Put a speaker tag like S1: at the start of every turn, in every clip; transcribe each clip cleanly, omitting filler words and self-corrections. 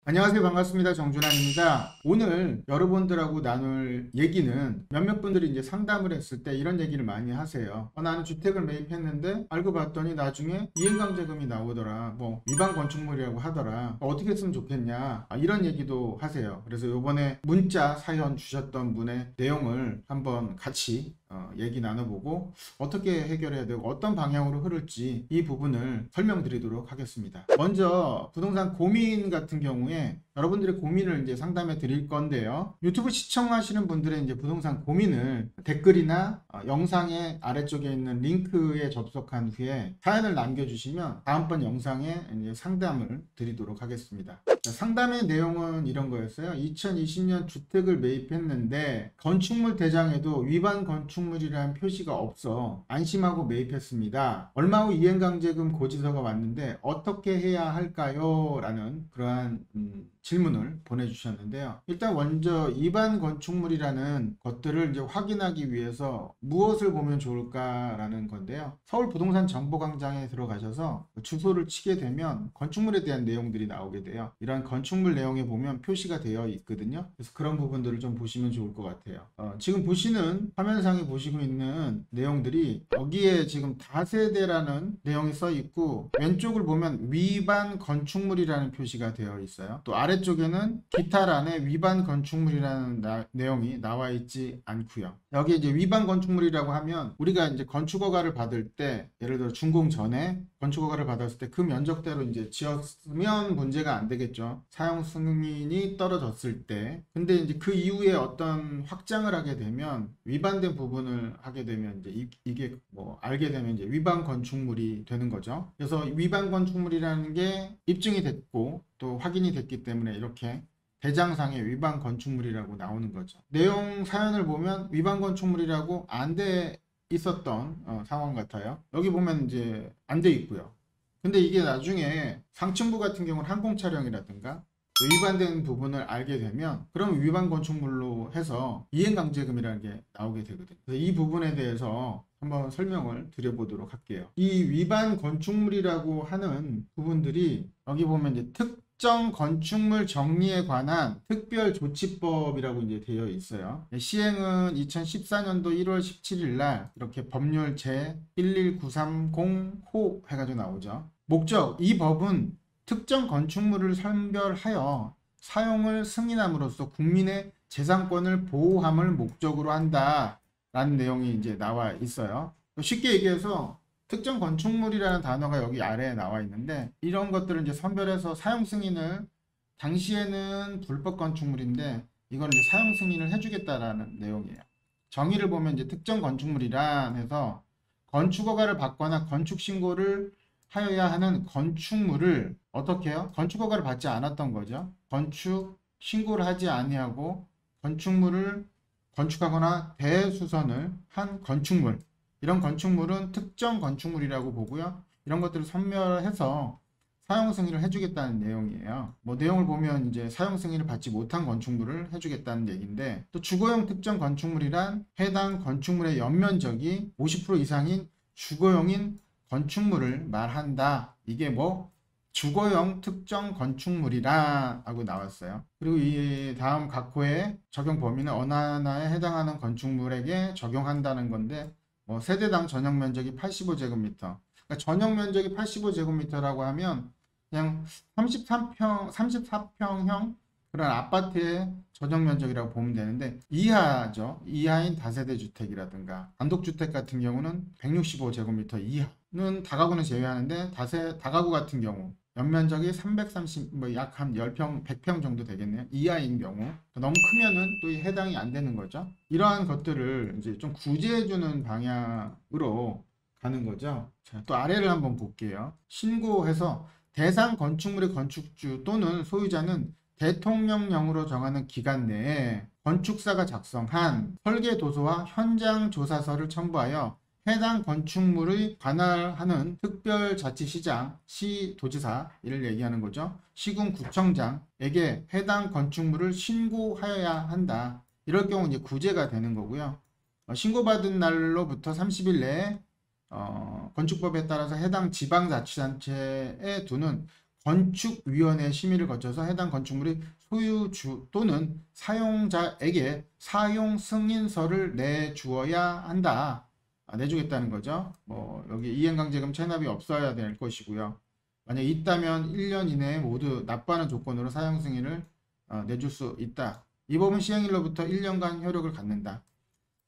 S1: 안녕하세요. 반갑습니다. 정준환입니다. 오늘 여러분들하고 나눌 얘기는 몇몇 분들이 이제 상담을 했을 때 이런 얘기를 많이 하세요. 나는 주택을 매입했는데 알고 봤더니 나중에 이행강제금이 나오더라. 위반 건축물이라고 하더라. 어떻게 했으면 좋겠냐. 이런 얘기도 하세요. 그래서 요번에 문자 사연 주셨던 분의 내용을 한번 같이 얘기 나눠보고 어떻게 해결해야 되고 어떤 방향으로 흐를지 이 부분을 설명드리도록 하겠습니다. 먼저 부동산 고민 같은 경우에 여러분들의 고민을 이제 상담해 드릴 건데요. 유튜브 시청하시는 분들의 이제 부동산 고민을 댓글이나 영상의 아래쪽에 있는 링크에 접속한 후에 사연을 남겨주시면 다음번 영상에 이제 상담을 드리도록 하겠습니다. 상담의 내용은 이런 거였어요. 2020년 주택을 매입했는데 건축물 대장에도 위반 건축물이라는 표시가 없어 안심하고 매입했습니다. 얼마 후 이행강제금 고지서가 왔는데 어떻게 해야 할까요? 라는 그러한 질문을 보내주셨는데요. 일단 먼저 위반 건축물이라는 것들을 이제 확인하기 위해서 무엇을 보면 좋을까라는 건데요. 서울 부동산 정보광장에 들어가셔서 주소를 치게 되면 건축물에 대한 내용들이 나오게 돼요. 이런 건축물 내용에 보면 표시가 되어 있거든요. 그래서 그런 부분들을 좀 보시면 좋을 것 같아요. 지금 보시는 화면상에 보시고 있는 내용들이 여기에 지금 다세대라는 내용이 써 있고 왼쪽을 보면 위반 건축물이라는 표시가 되어 있어요. 또 아래쪽에는 기타란에 위반 건축물이라는 내용이 나와 있지 않고요. 여기 이제 위반 건축물이라고 하면 우리가 이제 건축허가를 받을 때 예를 들어 준공 전에 건축허가를 받았을 때 그 면적대로 이제 지었으면 문제가 안 되겠죠. 사용 승인이 떨어졌을 때. 근데 이제 그 이후에 어떤 확장을 하게 되면 위반된 부분을 하게 되면 이제 이게 알게 되면 이제 위반 건축물이 되는 거죠. 그래서 위반 건축물이라는 게 입증이 됐고 또 확인이 됐기 때문에 이렇게 대장상의 위반 건축물이라고 나오는 거죠. 내용 사연을 보면 위반 건축물이라고 안 돼 있었던 상황 같아요. 여기 보면 이제 안 돼 있고요. 근데 이게 나중에 상층부 같은 경우는 항공 촬영이라든가 위반된 부분을 알게 되면 그럼 위반 건축물로 해서 이행강제금이라는 게 나오게 되거든요. 그래서 이 부분에 대해서 한번 설명을 드려보도록 할게요. 이 위반 건축물이라고 하는 부분들이 여기 보면 이제 특정 건축물 정리에 관한 특별조치법이라고 이제 되어 있어요. 시행은 2014년도 1월 17일 날 이렇게 법률 제 11930호 해가지고 나오죠. 목적, 이 법은 특정 건축물을 선별하여 사용을 승인함으로써 국민의 재산권을 보호함을 목적으로 한다 라는 내용이 이제 나와 있어요. 쉽게 얘기해서 특정 건축물이라는 단어가 여기 아래에 나와 있는데 이런 것들을 이제 선별해서 사용 승인을 당시에는 불법 건축물인데 이걸 이제 사용 승인을 해주겠다라는 내용이에요. 정의를 보면 이제 특정 건축물이란 해서 건축허가를 받거나 건축 신고를 하여야 하는 건축물을 어떻게 해요? 건축허가를 받지 않았던 거죠. 건축 신고를 하지 아니하고 건축물을 건축하거나 대수선을 한 건축물, 이런 건축물은 특정 건축물이라고 보고요. 이런 것들을 선별해서 사용 승인을 해주겠다는 내용이에요. 내용을 보면 이제 사용 승인을 받지 못한 건축물을 해주겠다는 얘기인데, 또 주거용 특정 건축물이란 해당 건축물의 연면적이 50% 이상인 주거용인 건축물을 말한다. 이게 주거용 특정 건축물이라 하고 나왔어요. 그리고 이 다음 각호의 적용 범위는 어느 하나에 해당하는 건축물에게 적용한다는 건데 세대당 전용 면적이 85제곱미터. 그러니까 전용 면적이 85제곱미터라고 하면 그냥 34평형 그런 아파트의 전용 면적이라고 보면 되는데 이하죠. 이하인 다세대 주택이라든가 단독주택 같은 경우는 165제곱미터 이하는 다가구는 제외하는데 다가구 같은 경우 연면적이 330, 약 한 10평, 100평 정도 되겠네요. 이하인 경우. 너무 크면은 또 해당이 안 되는 거죠. 이러한 것들을 이제 좀 구제해주는 방향으로 가는 거죠. 자, 또 아래를 한번 볼게요. 신고해서 대상 건축물의 건축주 또는 소유자는 대통령령으로 정하는 기간 내에 건축사가 작성한 설계도서와 현장조사서를 첨부하여 해당 건축물의 관할하는 특별자치시장, 시도지사 이를 얘기하는 거죠. 시군구청장에게 해당 건축물을 신고하여야 한다. 이럴 경우 이제 구제가 되는 거고요. 신고받은 날로부터 30일 내에 건축법에 따라서 해당 지방자치단체에 두는 건축위원회 심의를 거쳐서 해당 건축물의 소유주 또는 사용자에게 사용 승인서를 내주어야 한다. 내주겠다는 거죠. 뭐 여기 이행강제금 체납이 없어야 될 것이고요. 만약 있다면 1년 이내에 모두 납부하는 조건으로 사용 승인을 내줄 수 있다. 이 법은 시행일로부터 1년간 효력을 갖는다.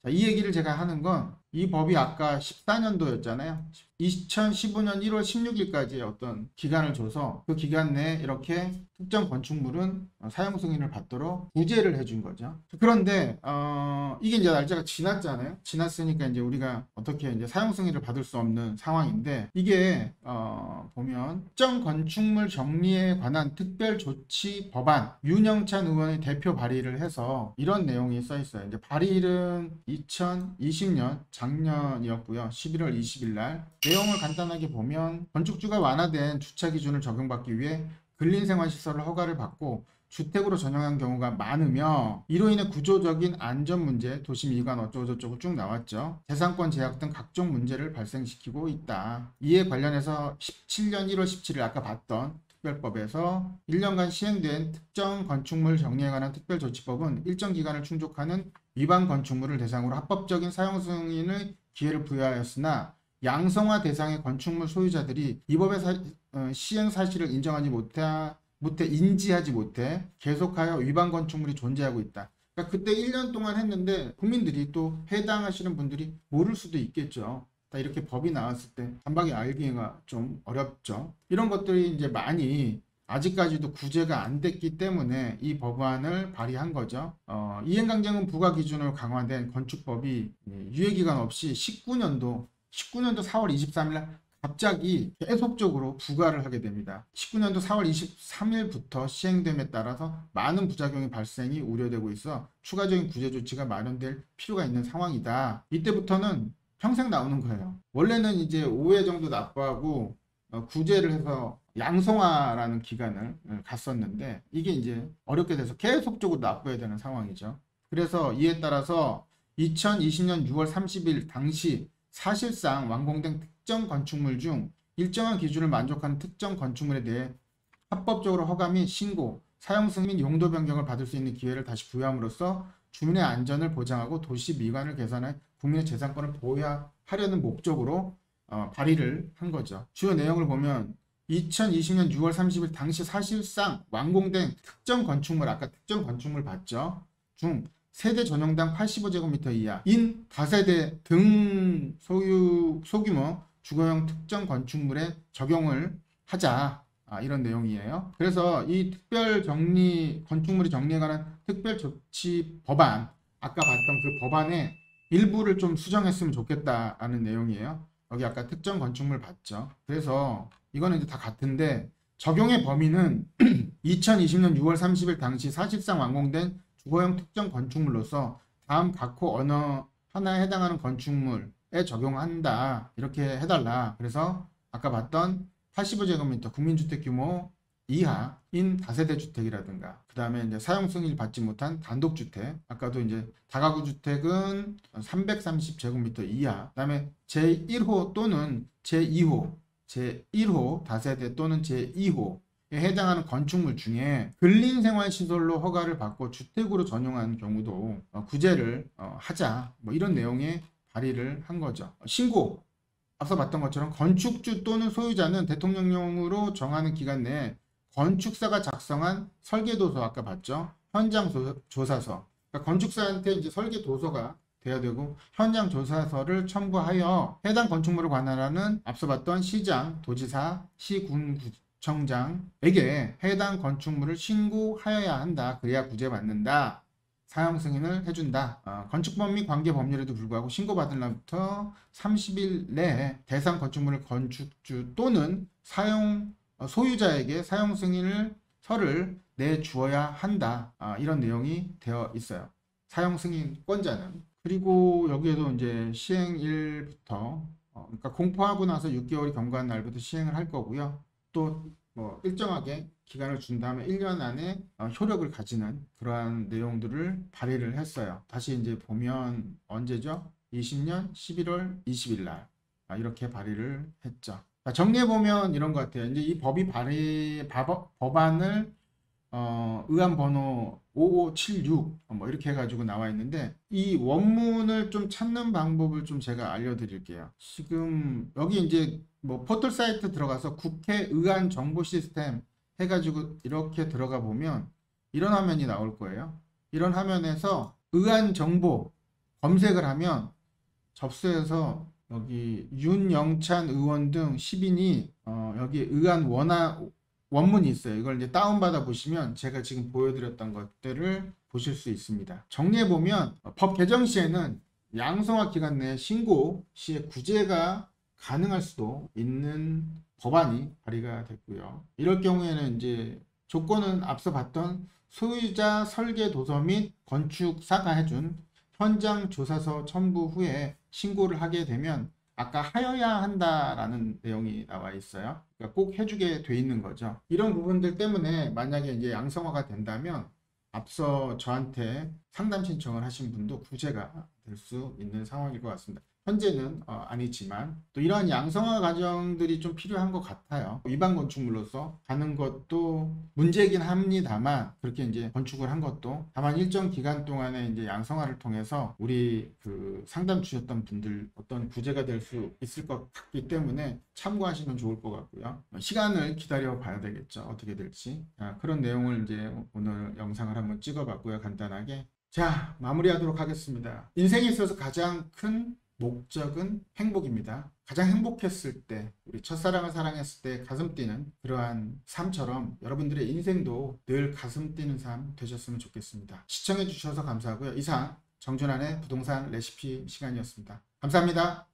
S1: 자, 이 얘기를 제가 하는 건 이 법이 아까 14년도였잖아요. 2015년 1월 16일까지의 어떤 기간을 줘서 그 기간 내에 이렇게 특정 건축물은 사용 승인을 받도록 구제를 해준 거죠. 그런데 이게 이제 날짜가 지났잖아요. 지났으니까 이제 우리가 어떻게 이제 사용 승인을 받을 수 없는 상황인데, 이게 보면 특정 건축물 정리에 관한 특별조치 법안 윤영찬 의원의 대표 발의를 해서 이런 내용이 써 있어요. 이제 발의일은 2020년 작년이었고요. 11월 20일 날. 내용을 간단하게 보면 건축주가 완화된 주차 기준을 적용받기 위해 근린생활시설을 허가를 받고 주택으로 전용한 경우가 많으며, 이로 인해 구조적인 안전 문제, 도시 미관 어쩌고저쩌고 쭉 나왔죠. 재산권 제약 등 각종 문제를 발생시키고 있다. 이에 관련해서 17년 1월 17일 아까 봤던 특별법에서 1년간 시행된 특정 건축물 정리에 관한 특별조치법은 일정 기간을 충족하는 위반 건축물을 대상으로 합법적인 사용 승인의 기회를 부여하였으나, 양성화 대상의 건축물 소유자들이 이 법의 시행 사실을 인지하지 못해 계속하여 위반 건축물이 존재하고 있다. 그러니까 그때 1년 동안 했는데 국민들이 또 해당하시는 분들이 모를 수도 있겠죠. 이렇게 법이 나왔을 때 단박에 알기가 좀 어렵죠. 이런 것들이 이제 많이 아직까지도 구제가 안 됐기 때문에 이 법안을 발의한 거죠. 이행강제금 부과 기준으로 강화된 건축법이 유예기간 없이 19년도 4월 23일 날 갑자기 계속적으로 부과를 하게 됩니다. 19년도 4월 23일부터 시행됨에 따라서 많은 부작용이 발생이 우려되고 있어 추가적인 구제 조치가 마련될 필요가 있는 상황이다. 이때부터는 평생 나오는 거예요. 원래는 이제 5회 정도 납부하고 구제를 해서 양성화라는 기간을 갔었는데, 이게 이제 어렵게 돼서 계속적으로 납부해야 되는 상황이죠. 그래서 이에 따라서 2020년 6월 30일 당시 사실상 완공된 특정 건축물 중 일정한 기준을 만족하는 특정 건축물에 대해 합법적으로 허가 및 신고, 사용 승인 및 용도 변경을 받을 수 있는 기회를 다시 부여함으로써 주민의 안전을 보장하고 도시 미관을 개선해 국민의 재산권을 보호하려는 목적으로 발의를 한 거죠. 주요 내용을 보면 2020년 6월 30일 당시 사실상 완공된 특정 건축물, 아까 특정 건축물 봤죠? 중 세대 전용당 85제곱미터 이하인 다세대 등 소규모 주거용 특정 건축물에 적용을 하자. 이런 내용이에요. 그래서 이 건축물이 정리에 관한 특별조치 법안, 아까 봤던 그 법안의 일부를 좀 수정했으면 좋겠다라는 내용이에요. 여기 아까 특정 건축물 봤죠. 그래서 이거는 이제 다 같은데, 적용의 범위는 2020년 6월 30일 당시 사실상 완공된 주거용 특정 건축물로서 다음 각호 어느 하나에 해당하는 건축물에 적용한다. 이렇게 해달라. 그래서 아까 봤던 85제곱미터 국민주택 규모 이하인 다세대 주택이라든가, 그 다음에 이제 사용 승인을 받지 못한 단독주택, 아까도 이제 다가구 주택은 330제곱미터 이하, 그 다음에 제1호 또는 제1호 다세대 또는 제2호에 해당하는 건축물 중에 근린생활시설로 허가를 받고 주택으로 전용한 경우도 구제를 하자. 뭐 이런 내용의 발의를 한 거죠. 신고, 앞서 봤던 것처럼 건축주 또는 소유자는 대통령령으로 정하는 기간 내에 건축사가 작성한 설계도서, 아까 봤죠? 현장 조사서. 그러니까 건축사한테 이제 설계도서가 돼야 되고, 현장 조사서를 첨부하여 해당 건축물을 관할하는 앞서 봤던 시장, 도지사, 시군구청장에게 해당 건축물을 신고하여야 한다. 그래야 구제받는다. 사용 승인을 해준다. 건축법 및 관계 법률에도 불구하고 신고받은 날부터 30일 내에 대상 건축물을 건축주 또는 소유자에게 사용 승인을 서를 내주어야 한다. 이런 내용이 되어 있어요. 사용 승인권자는. 그리고 여기에도 이제 시행일부터 그러니까 공포하고 나서 6개월이 경과한 날부터 시행을 할 거고요. 또 뭐 일정하게 기간을 준 다음에 1년 안에 효력을 가지는 그러한 내용들을 발의를 했어요. 다시 이제 보면 언제죠? 20년 11월 20일 날 이렇게 발의를 했죠. 자, 정리해보면 이런 것 같아요. 이제 이 법안을 의안 번호 5576 뭐 이렇게 해가지고 나와 있는데, 이 원문을 좀 찾는 방법을 좀 제가 알려드릴게요. 지금 여기 이제 뭐 포털 사이트 들어가서 국회 의안 정보 시스템 해가지고 이렇게 들어가 보면 이런 화면이 나올 거예요. 이런 화면에서 의안 정보 검색을 하면 접수해서 여기 윤영찬 의원 등 10인이 여기 의안 원문이 있어요. 이걸 이제 다운받아 보시면 제가 지금 보여드렸던 것들을 보실 수 있습니다. 정리해보면 법 개정 시에는 양성화 기간 내에 신고 시에 구제가 가능할 수도 있는 법안이 발의가 됐고요. 이럴 경우에는 이제 조건은 앞서 봤던 소유자 설계 도서 및 건축사가 해준 현장 조사서 첨부 후에 신고를 하게 되면 아까 하여야 한다라는 내용이 나와 있어요. 그러니까 꼭 해주게 돼 있는 거죠. 이런 부분들 때문에 만약에 이제 양성화가 된다면 앞서 저한테 상담 신청을 하신 분도 구제가 될 수 있는 상황일 것 같습니다. 현재는 아니지만 또 이러한 양성화 과정들이 좀 필요한 것 같아요. 위반 건축물로서 가는 것도 문제이긴 합니다만, 그렇게 이제 건축을 한 것도 다만 일정 기간 동안에 이제 양성화를 통해서 우리 그 상담 주셨던 분들 어떤 구제가 될 수 있을 것 같기 때문에 참고하시면 좋을 것 같고요. 시간을 기다려 봐야 되겠죠. 어떻게 될지. 그런 내용을 이제 오늘 영상을 한번 찍어봤고요. 간단하게. 자, 마무리하도록 하겠습니다. 인생에 있어서 가장 큰 목적은 행복입니다. 가장 행복했을 때, 우리 첫사랑을 사랑했을 때 가슴 뛰는 그러한 삶처럼 여러분들의 인생도 늘 가슴 뛰는 삶 되셨으면 좋겠습니다. 시청해 주셔서 감사하고요. 이상 정준환의 부동산 레시피 시간이었습니다. 감사합니다.